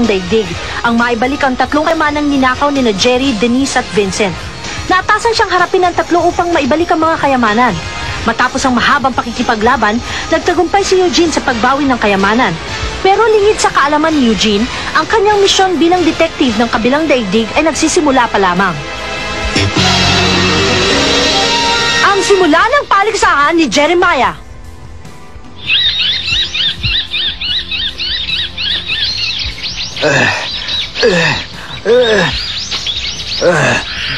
daigdig ang maibalik ang tatlong kayamanang ninakaw ni Jerry, Denise at Vincent. Naatasan siyang harapin ng tatlo upang maibalik ang mga kayamanan. Matapos ang mahabang pakikipaglaban, nagtagumpay si Eugene sa pagbawi ng kayamanan. Pero lingid sa kaalaman ni Eugene, ang kanyang misyon bilang detective ng kabilang daigdig ay nagsisimula pa lamang. Ang simula ng paligsahan ni Jeremiah.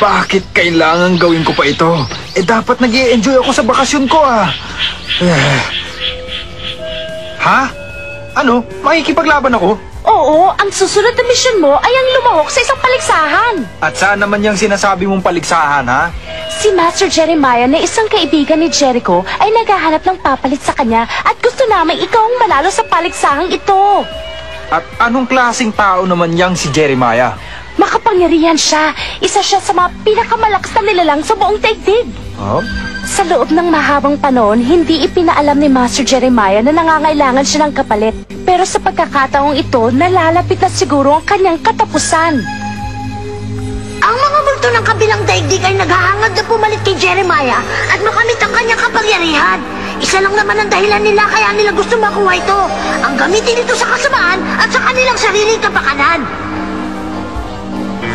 Bakit kailangan gawin ko pa ito? Dapat nag-i-enjoy ako sa bakasyon ko Ha? Ano? Makikipaglaban ako? Oo, ang susunod na misyon mo ay ang lumahok sa isang paligsahan. At saan naman yung sinasabi mong paligsahan, ha? Si Master Jeremiah na isang kaibigan ni Jericho ay naghahanap ng papalit sa kanya at gusto namang ikaw ang manalo sa paligsahang ito. At anong klaseng tao naman yang si Jeremiah? Makapangyarihan siya. Isa siya sa mga pinakamalakas na nilalang sa buong daigdig. Oh? Sa loob ng mahabang panahon, hindi ipinaalam ni Master Jeremiah na nangangailangan siya ng kapalit. Pero sa pagkakataong ito, nalalapit na siguro ang kanyang katapusan. Ang mga multo ng kabilang daigdig ay naghahangad na pumalit kay Jeremiah at makamit ang kanyang kapangyarihan. Isa lang naman ang dahilan nila kaya nila gusto makuha ito. Ang gamitin ito sa kasamaan at sa kanilang sariling kapakanan.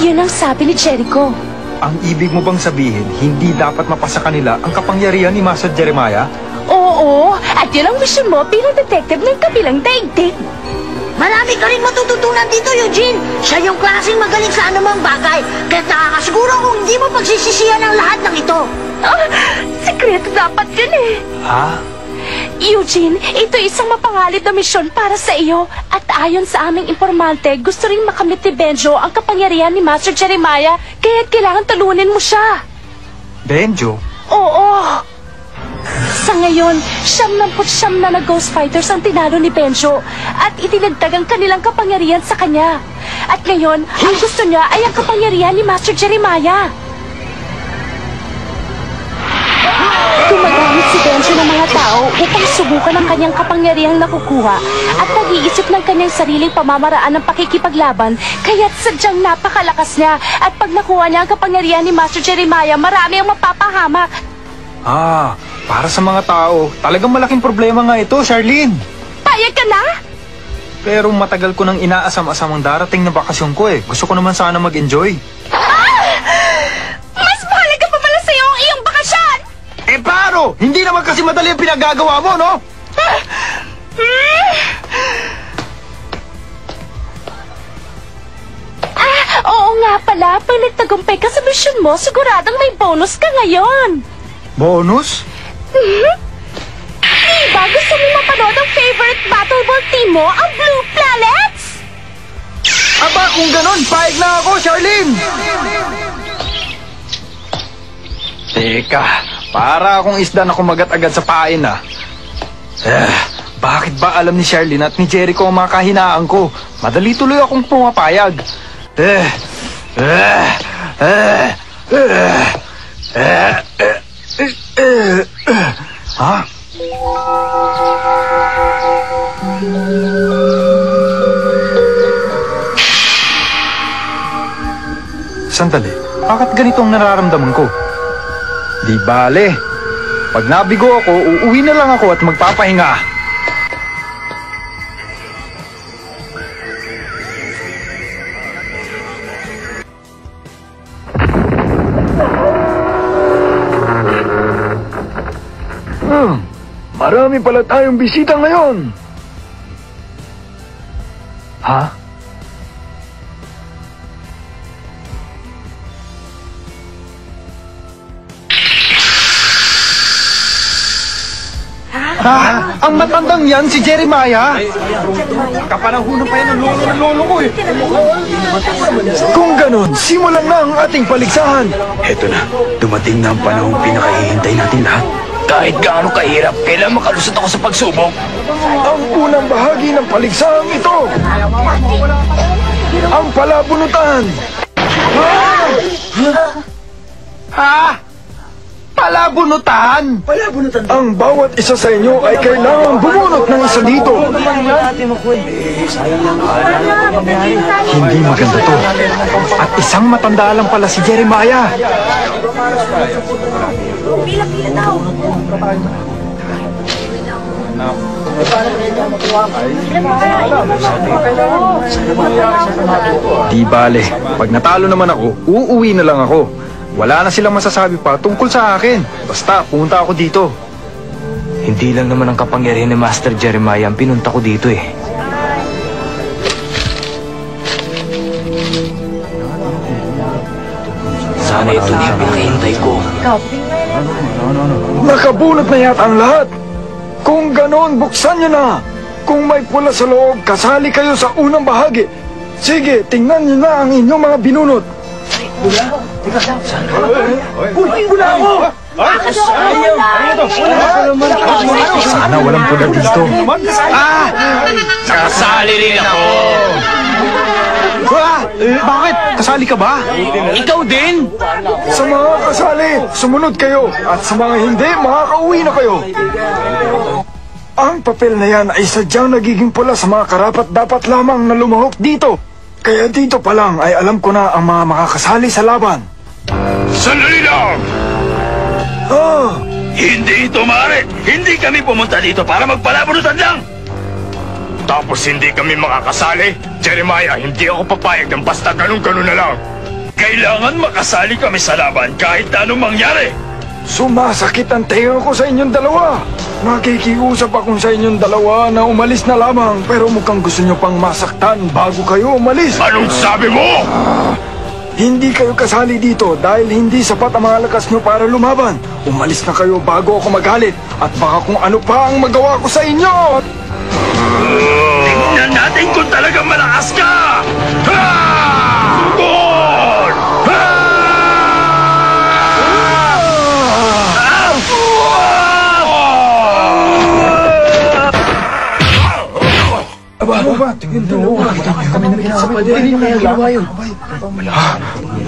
Yun ang sabi ni Jericho. Ang ibig mo bang sabihin, hindi dapat mapasa kanila ang kapangyarihan ni Master Jeremiah? Oo, at yun ang mission mo bilang detective ng kabilang daigdig. Marami ka rin matututunan dito, Eugene. Siya yung klaseng magaling sa anumang bagay. Kaya nakakasiguro kung hindi mo pagsisisihan ang lahat ng ito. Sekreto dapat yun eh. Ha? Eugene, ito isang mapangalib na misyon para sa iyo. At ayon sa aming informante, gusto rin makamit ni Benjo ang kapangyarihan ni Master Jeremiah. Kaya't kailangan talunin mo siya. Benjo? Oo. Sa ngayon, 99 na Ghost Fighters ang tinalo ni Benjo at itinagtag ang kanilang kapangyarihan sa kanya. At ngayon, ang gusto niya ay ang kapangyarihan ni Master Jeremiah. Gumagamit si Benjo ng mga tao upang subukan ang kanyang kapangyarihang nakukuha at nag-iisip ng kanyang sariling pamamaraan ng pakikipaglaban kaya't sadyang napakalakas niya at pag nakuha niya ang kapangyarihan ni Master Jeremiah, marami ang mapapahamak. Para sa mga tao, talagang malaking problema nga ito, Charlene. Payag ka na? Pero matagal ko nang inaasam-asam ang darating na bakasyon ko eh. Gusto ko naman sana mag-enjoy. Mas mahalaga pa pala sa'yo ang iyong bakasyon! Paano? Hindi naman kasi madali ang pinagagawa mo, no? Oo nga pala, pag nagtagumpay ka sa mission mo, siguradong may bonus ka ngayon. Bonus? Diba gusto mo mapanood ang favorite battleball team mo, ang Blue Planets? Aba, kung ganon, paig na ako, Charlene! Teka, para akong isda na kumagat agad sa pain, bakit ba alam ni Charlene at ni Jericho ang mga kahinaan ko? Madali tuloy akong pumapayag. Ha? Sandali, bakit ganito ang nararamdaman ko? Di bale. Pag nabigo ako, uuwi na lang ako at magpapahinga. Marami pala tayong bisita ngayon. Ha? Ang matandang yan, si Jeremiah. Kapanahunan pa yan ng lolo ko eh. Kung ganun, simulan na ang ating paligsahan. Eto na, dumating na ang panahong pinakahihintay natin lahat. Kahit gaano kahirap, kailan makalusot ako sa pagsubok. Ang unang bahagi ng paligsahang ito. Ang palabunutan. palabunutan! Ang bawat isa sa inyo ay kailangang bumunot ng isa dito. Hindi maganda to. At isang matanda lang pala si Jeremiah. Di bale, pag natalo naman ako, uuwi na lang ako. Wala na silang masasabi pa tungkol sa akin. Basta, pumunta ako dito. Hindi lang naman ang kapangyarihan ni Master Jeremiah ang pinunta ko dito eh. Sana ito na yung pinakahintay ko. Nakabunot na yata ang lahat. Kung ganon, buksan nyo na. Kung may pula sa loob, kasali kayo sa unang bahagi. Sige, tingnan nyo na ang inyong mga binunot. Sana walang pula dito. Kasali rin ako! Bakit? Kasali ka ba? Ikaw din? Sa mga kasali, sumunod kayo. At sa mga hindi, makakauwi na kayo. Ang papel na yan ay sadyang nagiging pula sa mga karapat dapat lamang na lumahok dito. Kaya dito pa lang ay alam ko na ang mga makakasali sa laban. Sandali lang! Ah, Hindi ito maaari! Hindi kami pumunta dito para magpalabunutan lang! Tapos hindi kami makakasali? Jeremiah, hindi ako papayag ng basta ganun-ganun na lang. Kailangan makasali kami sa laban kahit anong mangyari. sumasakit ang tenga ko sa inyong dalawa. Nakikiusap akong sa inyong dalawa na umalis na lamang, pero mukhang gusto nyo pang masaktan bago kayo umalis. Anong sabi mo? Hindi kayo kasali dito dahil hindi sapat ang mga lakas nyo para lumaban. Umalis na kayo bago ako magalit at baka kung ano pa ang magawa ko sa inyo. Tingnan natin kung talagang malakas ka! Ha! Gol! Ha!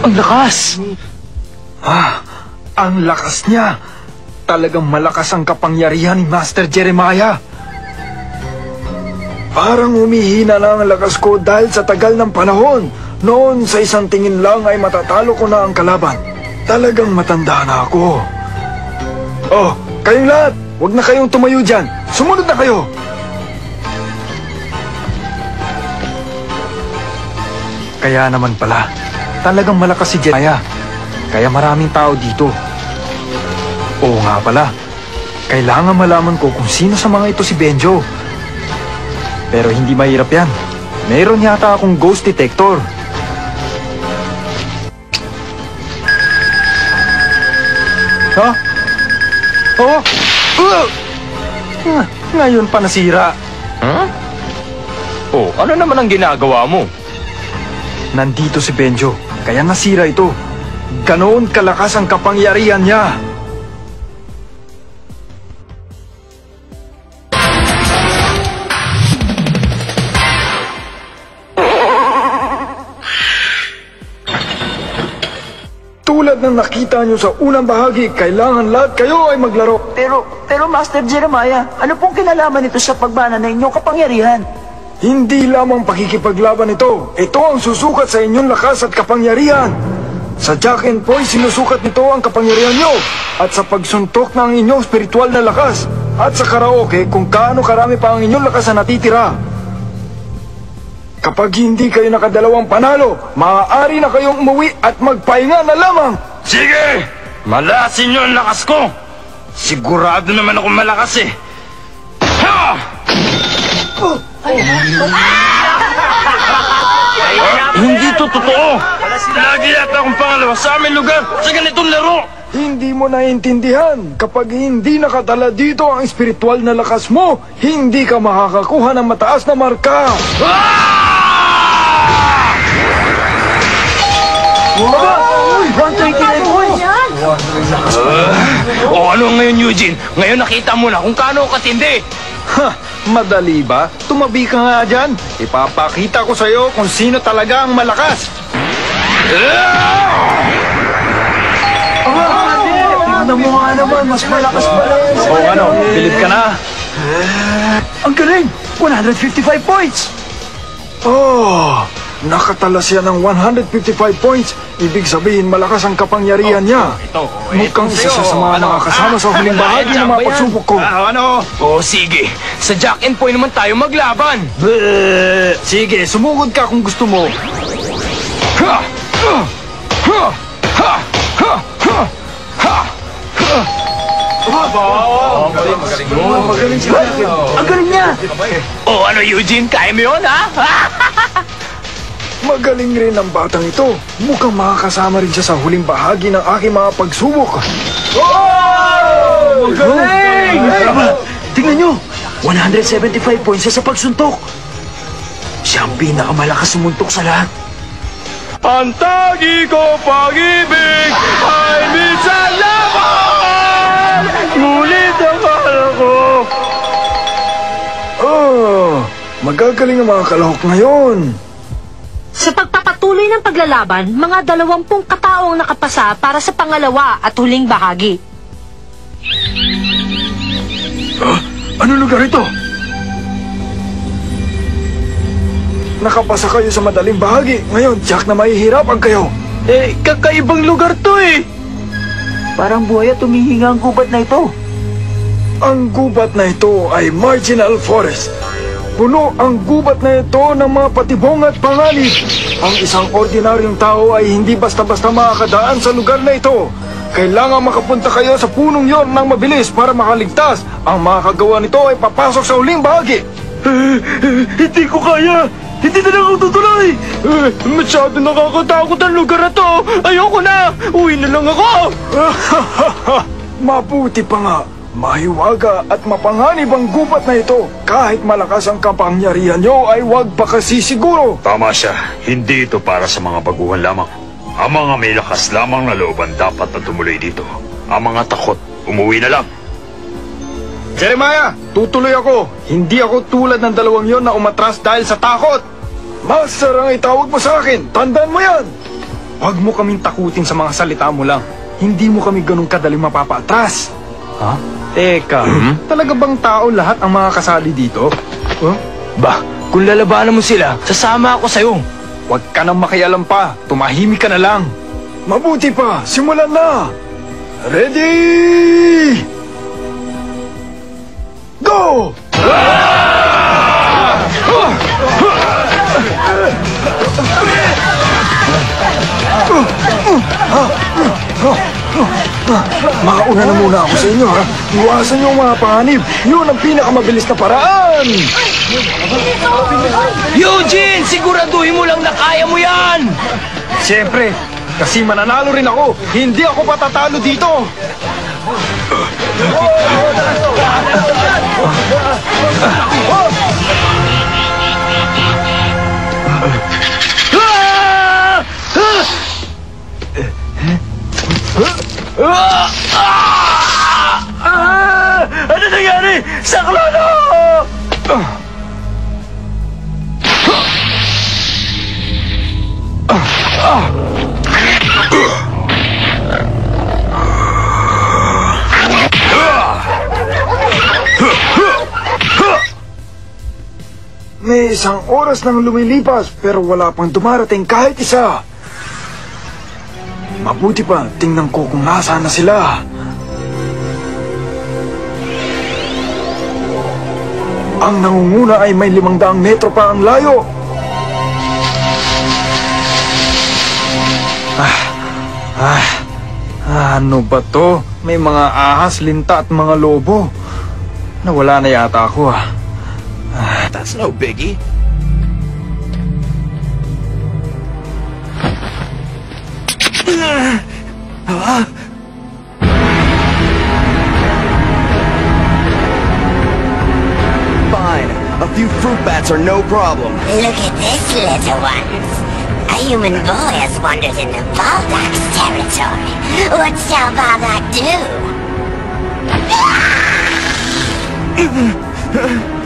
Ang lakas! Ang lakas niya. Talagang malakas ang kapangyarihan ni Master Jeremiah. Parang humihina na ang lakas ko dahil sa tagal ng panahon. Noon sa isang tingin lang ay matatalo ko na ang kalaban. Talagang matanda na ako. Oh, kayong lahat, huwag na kayong tumayo dyan. Sumunod na kayo. Kaya naman pala, talagang malakas si Jeremiah. Kaya maraming tao dito. Oo nga pala, kailangan malaman ko kung sino sa mga ito si Benjo. Pero hindi mahirap yan. Mayroon yata akong ghost detector. Ha? Oh? Ngayon pa nasira. Huh? Oh, ano naman ang ginagawa mo? Nandito si Benjo, kaya nasira ito. Ganoon kalakas ang kapangyarihan niya. Tulad ng nakita nyo sa unang bahagi, kailangan lahat kayo ay maglaro. Pero Master Jeremiah, ano pong kinalaman nito sa pagbana ng inyong kapangyarihan? Hindi lamang pakikipaglaban ito. Ito ang susukat sa inyong lakas at kapangyarihan. Sa Jack and Poy, sinusukat nito ang kapangyarihan nyo. At sa pagsuntok ng inyong spiritual na lakas. At sa karaoke, kung kaano karami pa ang inyong lakas na natitira. Kapag hindi kayo nakadalawang panalo, maaari na kayong umuwi at magpahinga na lamang. Sige! Malasin nyo ang lakas ko! Sigurado naman ako malakas eh! Ha! Hindi to totoo! Lagi yata akong pangalawa sa aming lugar sa ganitong laro! Hindi mo naiintindihan. Kapag hindi nakatala dito ang espiritual na lakas mo, hindi ka makakakuha ng mataas na marka. O ano ngayon, Eugene? Ngayon nakita mo na kung kaano katindi! Ha, madali ba? Tumabi ka nga dyan. Ipapakita ko sa'yo kung sino talaga ang malakas. Tingnan mo nga naman, mas malakas pala yan. O ano, bilib ka na. Ang galing! 155 points! Oh, nakatala siya ng 155 points. Ibig sabihin, malakas ang kapangyarihan niya. Mukhang isa siya sa mga nakakasama sa huling bahagi ng mga pagsubok ko. O sige, sa Jack and Poy naman tayo maglaban. Sige, sumugod ka kung gusto mo. Magaling siya. Ang galing niya! O ano Eugene, kaya mo yun ha? Magaling rin ang batang ito. Mukhang makakasama rin siya sa huling bahagi ng aking mga pagsubok. Galing! Tingnan nyo! 175 points siya sa pagsuntok. Siya ang pinakamalakas sumuntok sa lahat. Ang tagi ko pag-ibig ay minsan lamang! Ngunit akala ko... Oh, magagaling ang mga kalahok ngayon. Sa pagpapatuloy ng paglalaban, mga 20 katao ang nakapasa para sa pangalawa at huling bahagi. Ano lugar ito? Nakapasa kayo sa madaling bahagi. Ngayon, Jack, na mahihirapan kayo. Kakaibang lugar to eh. Parang buhaya tumihinga ang gubat na ito. Ang gubat na ito ay marginal forest. Puno ang gubat na ito ng mga patibong at panganib. Ang isang ordinaryong tao ay hindi basta-basta makakadaan sa lugar na ito. Kailangan makapunta kayo sa punong yon ng mabilis para makaligtas. Ang makakagawa nito ay papasok sa huling bahagi. Hindi ko kaya. Hindi na lang ako tutuloy. Masyado nakakatakot ang lugar na to. Ayoko na. Uwi na lang ako. Mabuti pa nga. Mahiwaga at mapanganib ang gubat na ito. Kahit malakas ang kapangyarihan nyo ay huwag pa kasi siguro. Tama siya. Hindi ito para sa mga baguhan lamang. Ang mga may lakas lamang na looban dapat na tumuloy dito. Ang mga takot, umuwi na lang. Jeremiah, tutuloy ako. Hindi ako tulad ng dalawang yon na umatras dahil sa takot. Master ang itawag mo sa akin. Tandaan mo yan. Huwag mo kaming takutin sa mga salita mo lang. Hindi mo kami ganun kadaling mapapatras. Ha? Teka, talaga bang tao lahat ang mga kasali dito? Bah, kung lalabanan mo sila, sasama ako sa'yo. Huwag ka nang makialam pa. Tumahimik ka na lang. Mabuti pa. Simulan na. Ready? Go! Makauna na muna ako sa inyo, ha? Iwasan niyo ang mga panganib. Yun ang pinakamabilis na paraan. Eugene, siguraduhin mo lang na kaya mo yan. Siyempre, kasi mananalo rin ako. Hindi ako patatalo dito. Ano nangyari? Saklo na! May isang oras nang lumilipas pero wala pang dumarating kahit isa. Mabuti pa, tingnan ko kung nasaan na sila. Ang nangunguna ay may 500 metro pa ang layo. Ano ba to? May mga ahas, linta at mga lobo. Nawala na yata ako That's no biggie. Fine. A few fruit bats are no problem. Look at this, little ones. A human boy has wandered into Baldac's territory. What shall Baldac do?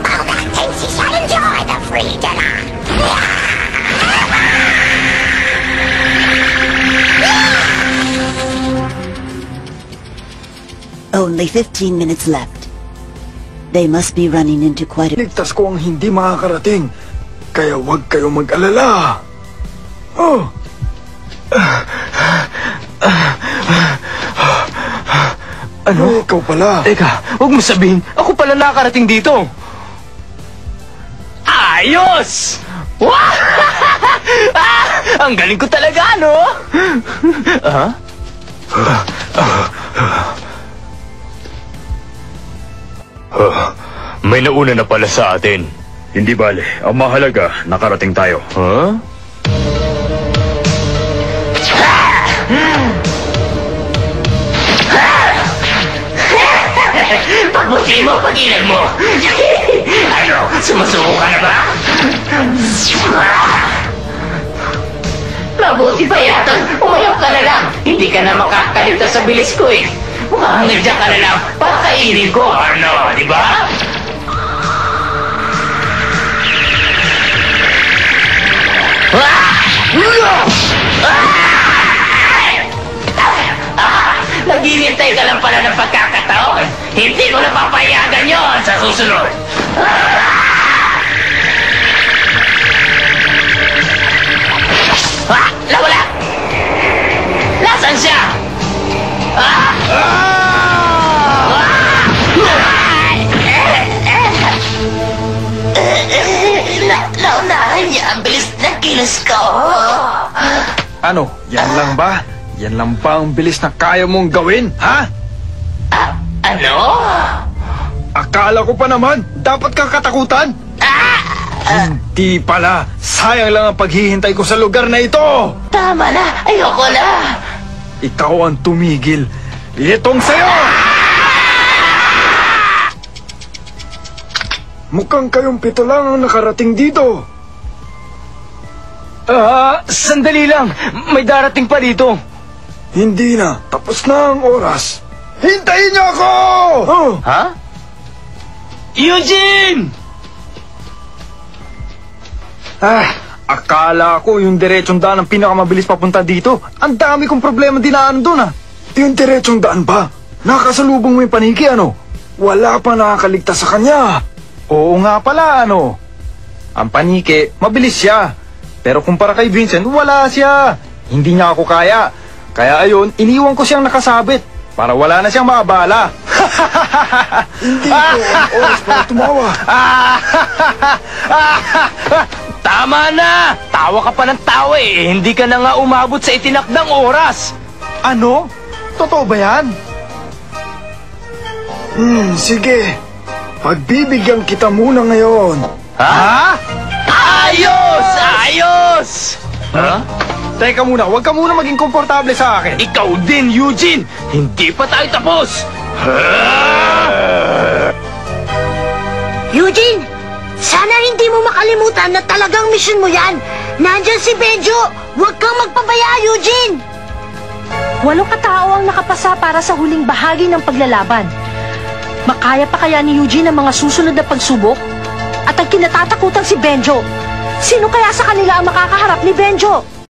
Baldac thinks he shall enjoy the free dinner. only 15 minutes left. They must be running into quite a... Ligtas ko ang hindi makakarating. Kaya huwag kayo mag-alala. Oh! Ano? Ikaw pala. Teka, huwag mo sabihin, ako pala nakarating dito. Ayos! Wow! Ang galing ko talaga, no? May nauna na pala sa atin. Hindi bale, ang mahalaga, nakarating tayo. Huh? Pagbuti mo, pag-ilan mo. Ano, sumusuko ka na ba? Mabuti pa yata, umayok ka na lang. Hindi ka na makakaligtas sa bilis ko eh. Umahangad ka na lang para kainin ko. Ano, di ba? Naghihintay ka lang pala ng pagkakataon. Hindi ko napapayagan yon sa susunod. Nawala! Nasaan siya? Naunahan niya ang bilis ng kilos ko. Ano? Yan lang ba? Yan lang ba ang bilis na kaya mong gawin, ha? Ano? Akala ko pa naman, dapat kang katakutan. Hindi pala. Sayang lang ang paghihintay ko sa lugar na ito. Tama na, ayoko na. Ikaw ang tumigil. Itong sayo! Mukhang kayong pito lang ang nakarating dito. Sandali lang. May darating pa dito. Hindi na. Tapos na ang oras. Hintayin niyo ako! Oh. Ha? Eugene! Akala ko yung diretsong daan ang pinakamabilis papunta dito. Ang dami kong problema dinaan doon, ah. Yung diretsong daan ba? Nakasalubong mo yung paniki, ano? Wala pa nakakaligtas sa kanya. Oo nga pala, ano? Ang paniki, mabilis siya. Pero kumpara kay Vincent, wala siya. Hindi niya ako kaya. Kaya ayun, iniwan ko siyang nakasabit para wala na siyang maabala. Hindi ko ang oras para tumawa. Tama na! Tawa ka pa ng tawa eh. Hindi ka na nga umabot sa itinakdang oras. Ano? Totoo ba yan? Sige. Pagbibigyan kita muna ngayon. Ha? Ayos! Ayos! Ha? Teka muna, huwag ka muna maging komportable sa akin. Ikaw din, Eugene! Hindi pa tayo tapos! Eugene, sana hindi mo makalimutan na talagang mission mo yan. Nandyan si Benjo. Huwag kang magpabaya, Eugene. 8 katao ang nakapasa para sa huling bahagi ng paglalaban. Makaya pa kaya ni Eugene ang mga susunod na pagsubok? At ang kinatatakutang si Benjo. Sino kaya sa kanila ang makakaharap ni Benjo?